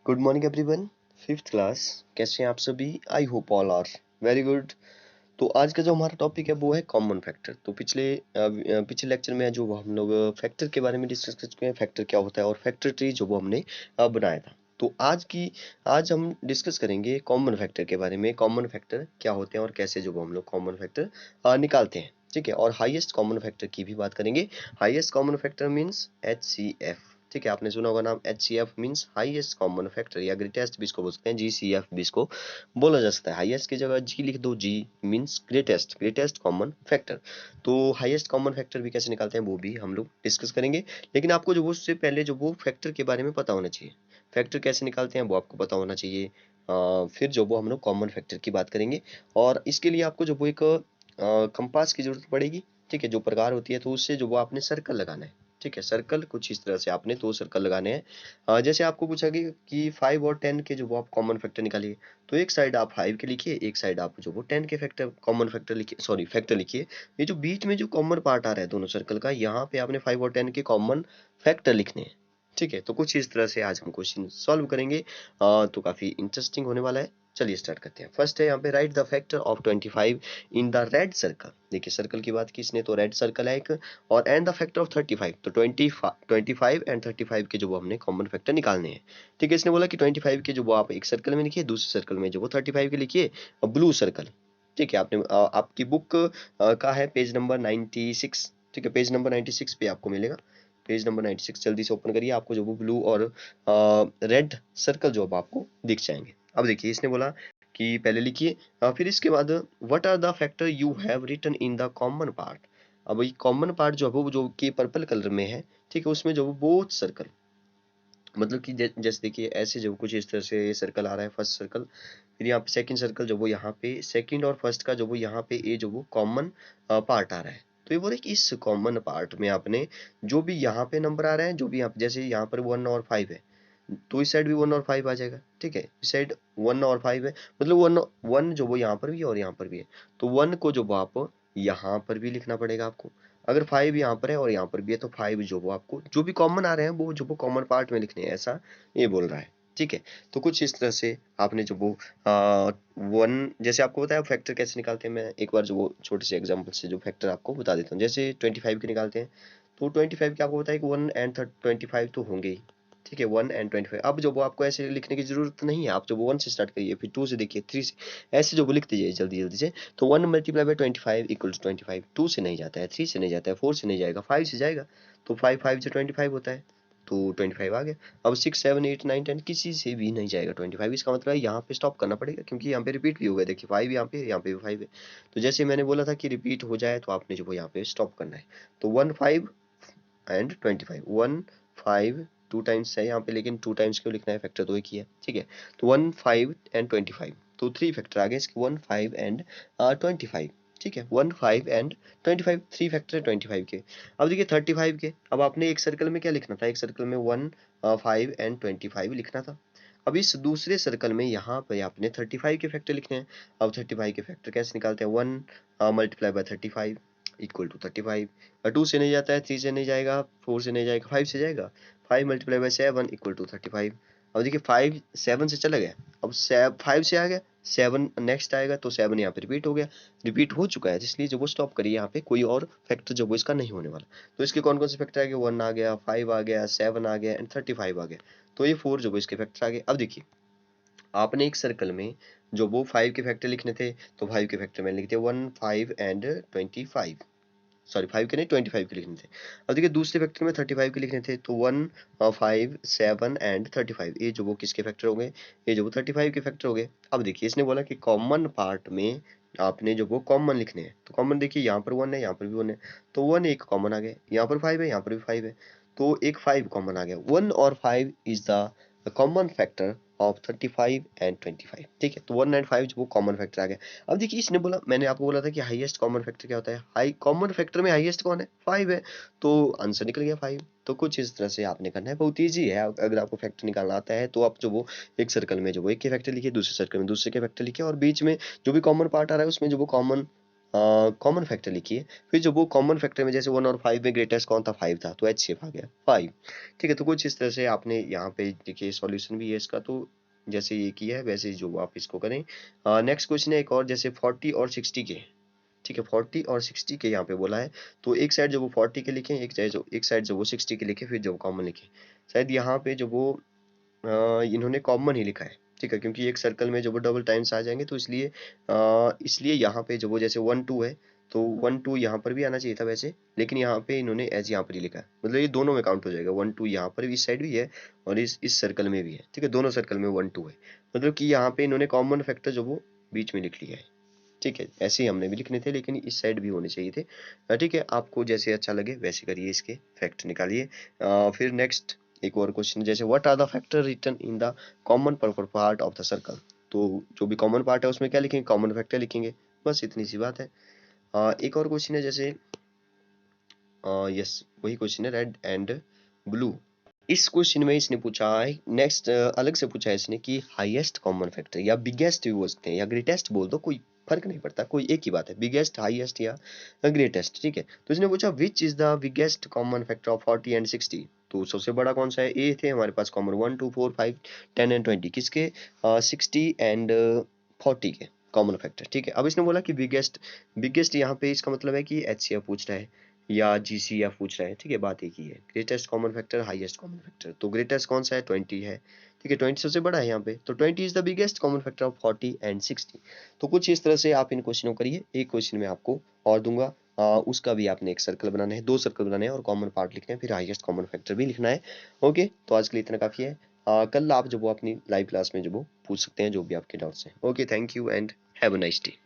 Good morning everyone. Fifth class, कैसे हैं आप सभी? I hope all are very good. तो आज का जो हमारा टॉपिक है वो है कॉमन फैक्टर। तो पिछले लेक्चर में जो हम लोग फैक्टर के बारे में डिस्कस कर चुके हैं, फैक्टर क्या होता है और फैक्टर ट्री जो वो हमने बनाया था। तो आज हम डिस्कस करेंगे कॉमन फैक्टर के बारे में। कॉमन फैक्टर क्या होते हैं और कैसे जो वो हम लोग कॉमन फैक्टर निकालते हैं, ठीक है। और हाईएस्ट कॉमन फैक्टर की भी बात करेंगे। Highest common factor means HCF, ठीक है। आपने सुना होगा नाम HCF means highest common factor, या ग्रेटेस्ट भी इसको बोल सकते हैं, GCF भी इसको बोला जा सकता है। हाईएस्ट की जगह जी लिख दो, जी मीन्स ग्रेटेस्ट कॉमन फैक्टर। तो हाईएस्ट कॉमन फैक्टर भी कैसे निकालते हैं वो भी हम लोग डिस्कस करेंगे। लेकिन आपको जो वो उससे पहले जो वो फैक्टर के बारे में पता होना चाहिए। फैक्टर कैसे निकालते हैं वो आपको पता होना चाहिए। फिर जो वो हम लोग कॉमन फैक्टर की बात करेंगे। और इसके लिए आपको जो वो एक कंपास की जरूरत पड़ेगी, ठीक है, जो प्रकार होती है। तो उससे जो वो आपने सर्कल लगाना है, ठीक है। सर्कल कुछ इस तरह से आपने 2 सर्कल लगाने हैं। जैसे आपको पूछा गया कि 5 और 10 के जो वो आप कॉमन फैक्टर निकालिए, तो एक साइड आप 5 के लिखिए, एक साइड आप जो वो 10 के फैक्टर कॉमन फैक्टर लिखिए, सॉरी फैक्टर लिखिए। ये जो बीच में जो कॉमन पार्ट आ रहा है दोनों सर्कल का, यहाँ पे आपने 5 और 10 के कॉमन फैक्टर लिखने हैं, ठीक है। तो कुछ इस तरह से आज हम क्वेश्चन सॉल्व करेंगे। तो काफी इंटरेस्टिंग होने वाला है। चलिए स्टार्ट करते हैं। फर्स्ट है यहाँ पे right the factor of 25 in the red circle. देखिए सर्कल की बात की इसने, तो रेड सर्कल है एक। और एंड द फैक्टर ऑफ 35, तो 25 एंड 35 के जो वो हमने कॉमन फैक्टर निकालने हैं, ठीक है। इसने बोला कि 25 के जो वो आप एक सर्कल में लिखिए, दूसरे सर्कल में जो वो 35 के लिखिए, और ब्लू सर्कल, ठीक है। आपकी बुक का है पेज नंबर 96, ठीक है। पेज नंबर 96 पे आपको मिलेगा। पेज नंबर 96 जल्दी से ओपन करिए, आपको जो वो ब्लू और रेड सर्कल जो अब आपको दिख जाएंगे। अब देखिए इसने बोला कि पहले लिखिए, फिर इसके बाद what are the factor you have written in the common part. अब ये कॉमन पार्ट जो है वो जो कि पर्पल कलर में है, ठीक है, उसमें जो वो बोथ सर्कल, मतलब कि जैसे देखिए ऐसे जो कुछ इस तरह से ये सर्कल आ रहा है, फर्स्ट सर्कल, फिर यहाँ पे सेकंड सर्कल जो वो यहाँ पे सेकंड और फर्स्ट का जो वो यहाँ पे ये जो वो कॉमन पार्ट आ रहा है। तो ये बोले कि इस कॉमन पार्ट में आपने जो भी यहाँ पे नंबर आ रहे हैं, जो भी यहाँ जैसे यहाँ पर 1 और 5 है, तो इस साइड भी 1 और 5 आ जाएगा, ठीक है। इस साइड 1 और 5 है, मतलब 1 1 जो वो यहाँ पर भी है और यहाँ पर भी है। तो 1 को जो वो आप यहाँ पर भी लिखना पड़ेगा आपको। अगर 5 यहाँ पर है और यहाँ पर भी है, तो 5 जो वो आपको जो भी कॉमन आ रहे हैं वो जो वो कॉमन पार्ट में लिखने हैं, ऐसा ये बोल रहा है, ठीक है। तो कुछ इस तरह से आपने जो वो वन, जैसे आपको बताया फैक्टर कैसे निकालते हैं, मैं एक बार जो वो छोटे से एग्जांपल से जो फैक्टर आपको बता देता हूँ। जैसे 25 के निकालते हैं, तो 25 के आपको बताया कि 1 एंड 25 तो होंगे ही, ठीक है। 1 एंड 25, अब जो वो आपको ऐसे लिखने की जरूरत नहीं है। आप जो वो 1 से स्टार्ट करिए, फिर 2 से देखिए, 3 से, ऐसे जो वो लिख दीजिए जल्दी जल्दी से। तो 1 मल्टीप्लाई बाई 25 इक्वल्स 25। 2 से नहीं जाता है, 3 से नहीं जाता है, 4 से नहीं जाएगा, 5 से जाएगा। तो 5 5 से 25 होता है, तो 25 आ गया। अब 6 7 8 9 10 किसी से भी नहीं जाएगा 25। इसका मतलब है यहाँ पे स्टॉप करना पड़ेगा, क्योंकि यहाँ पे रिपीट भी हो गया। देखिए 5 यहाँ पे भी 5 है। तो जैसे मैंने बोला था कि रिपीट हो जाए तो आपने जो वो यहाँ पे स्टॉप करना है। तो 1 5 एंड 25, 1 5 टू टाइम्स है यहाँ पे, लेकिन टू टाइम्स क्यों लिखना है, फैक्टर तो एक ही है, ठीक है। तो 1 5 एंड 25, तो 3 फैक्टर आ गए इसके, 1 5 एंड 25, ठीक है। 1 5 एंड 25, 3 फैक्टर है 25 के। अब देखिए 35 के, अब आपने एक सर्कल में क्या लिखना था, एक सर्कल में 1 5 एंड 25 लिखना था। अब इस दूसरे सर्कल में यहाँ पे आपने 35 के फैक्टर लिखने हैं। अब 35 के फैक्टर कैसे निकालते हैं, 1 मल्टीप्लाई बाय 35 इक्वल टू 35। 2 से नहीं जाता है, 3 से नहीं जाएगा, 4 से नहीं जाएगा, 5 से जाएगा। 5 मल्टीप्लाई बाय 7 इक्वल टू 35। अब देखिए 5 7 से चला गया, अब 5 से आ गया, 7 नेक्स्ट आएगा, तो 7 यहाँ पे रिपीट हो गया, रिपीट हो चुका है, इसलिए जो वो स्टॉप करिए, यहाँ पे कोई और फैक्टर जो वो इसका नहीं होने वाला। तो इसके कौन कौन से फैक्टर आ गए, 1 आ गया, 5 आ गया, 7 आ गया एंड 35 आ गया। तो ये 4 जो वो इसके फैक्टर आ गए। अब देखिए आपने एक सर्कल में जो वो 5 के फैक्टर लिखने थे, तो 5 के फैक्टर मैंने लिख दिया 1 5 एंड 25, सॉरी 5 के नहीं 25 के लिखने थे। अब देखिए दूसरे फैक्टर में 35 के लिखने थे, तो 1 5 7 एंड 35, ये जो वो किसके फैक्टर हो गए, ये जो वो 35 के फैक्टर हो गए। अब देखिए इसने बोला कि कॉमन पार्ट में आपने जो वो कॉमन लिखने हैं, तो कॉमन देखिए यहाँ पर 1 है, यहाँ पर भी 1 है, तो 1 एक कॉमन आ गया, यहाँ पर 5 है, यहाँ पर भी 5 है, तो एक 5 कॉमन आ गया। 1 और 5 is the common factor of 35 and 25, ठीक है। तो 1 एंड 5 जो वो कॉमन फैक्टर आ गया। अब देखिए इसने बोला, मैंने आपको बोला था कि हाईएस्ट कॉमन फैक्टर क्या होता है, हाई कॉमन फैक्टर में हाईएस्ट कौन है, 5 है, तो आंसर निकल गया 5। तो कुछ इस तरह से आपने करना है, बहुत ईजी है। अगर आपको फैक्टर निकालना आता है तो आप जो वो एक सर्कल में जो वो एक के फैक्टर लिखिए, दूसरे सर्कल में दूसरे के फैक्टर लिखिए, और बीच में जो भी कॉमन पार्ट आ रहा है उसमें जो वो कॉमन कॉमन फैक्टर लिखिए। फिर जो वो कॉमन फैक्टर में जैसे 1 और 5 में ग्रेटेस्ट कौन था, 5 था, तो HCF आ गया 5। ठीक है, तो कुछ इस तरह से आपने यहाँ पे देखिए सॉल्यूशन भी है इसका, तो जैसे ये किया है वैसे ही जो आप इसको करें। नेक्स्ट क्वेश्चन है एक और, जैसे 40 और 60 के। ठीक है, 40 और 60 के यहाँ पे बोला है, तो एक साइड जो वो 40 के लिखे, एक साइड जो वो 60 के लिखे, फिर जो कॉमन लिखे। शायद यहाँ पे जो वो इन्होंने कॉमन ही लिखा है। ठीक है, क्योंकि एक सर्कल में जब वो डबल टाइम्स आ जाएंगे तो इसलिए यहाँ पे जब वो जैसे 1 2 है, तो 1 2 यहाँ पर भी आना चाहिए था वैसे, लेकिन यहाँ पे इन्होंने एज यहाँ पर ही लिखा है, मतलब ये दोनों में काउंट हो जाएगा। 1 2 यहाँ पर भी इस साइड भी है और इस सर्कल में भी है। ठीक है, दोनों सर्कल में 1 2 है, मतलब कि यहाँ पे इन्होंने कॉमन फैक्टर जो वो बीच में लिख लिया है। ठीक है, ऐसे ही हमने भी लिखने थे, लेकिन इस साइड भी होने चाहिए थे। ठीक है, आपको जैसे अच्छा लगे वैसे करिए, इसके फैक्ट निकालिए। फिर नेक्स्ट एक और क्वेश्चन, जैसे what are the factor written in the common part of the circle. तो जो भी कॉमन पार्ट है उसमें क्या लिखेंगे, कॉमन फैक्टर लिखेंगे, बस इतनी सी बात है। एक और क्वेश्चन है, जैसे यस वही क्वेश्चन है, रेड एंड ब्लू। इस क्वेश्चन में इसने पूछा है नेक्स्ट, अलग से पूछा है इसने कि हाईएस्ट कॉमन फैक्टर या बिगेस्ट भी बोल सकते हैं या ग्रेटेस्ट बोल दो, कोई फर्क नहीं पड़ता, कोई एक ही बात है, बिगेस्ट, हाईएस्ट या ग्रेटेस्ट। ठीक है, तो इसने पूछा which is the biggest common factor of 40 and 60। तो सबसे बड़ा कौन सा है, ए थे हमारे पास कॉमन, 1 2 4 5 10 एंड 20, किसके 60 एंड 40 के कॉमन फैक्टर। ठीक है, अब इसने बोला कि बिगेस्ट, बिगेस्ट यहाँ पे इसका मतलब है कि HCF पूछ रहा है या GCF पूछ रहा है। ठीक है, बात एक ही है, greatest common factor, highest common factor. तो ग्रेटेस्ट कौन सा है, 20 है। ठीक है, 20 सबसे बड़ा है यहाँ पे, तो 20 is the biggest common factor of 40 and 60। तो कुछ इस तरह से आप इन क्वेश्चनों को करिए। एक क्वेश्चन में आपको और दूंगा, उसका भी आपने एक सर्कल बनाना है, 2 सर्कल बनाने हैं और कॉमन पार्ट लिखना है, फिर हाईएस्ट कॉमन फैक्टर भी लिखना है। ओके, तो आज के लिए इतना काफी है। कल आप जब वो अपनी लाइव क्लास में जब वो पूछ सकते हैं जो भी आपके डाउट्स हैं। Okay, thank you and have a nice day.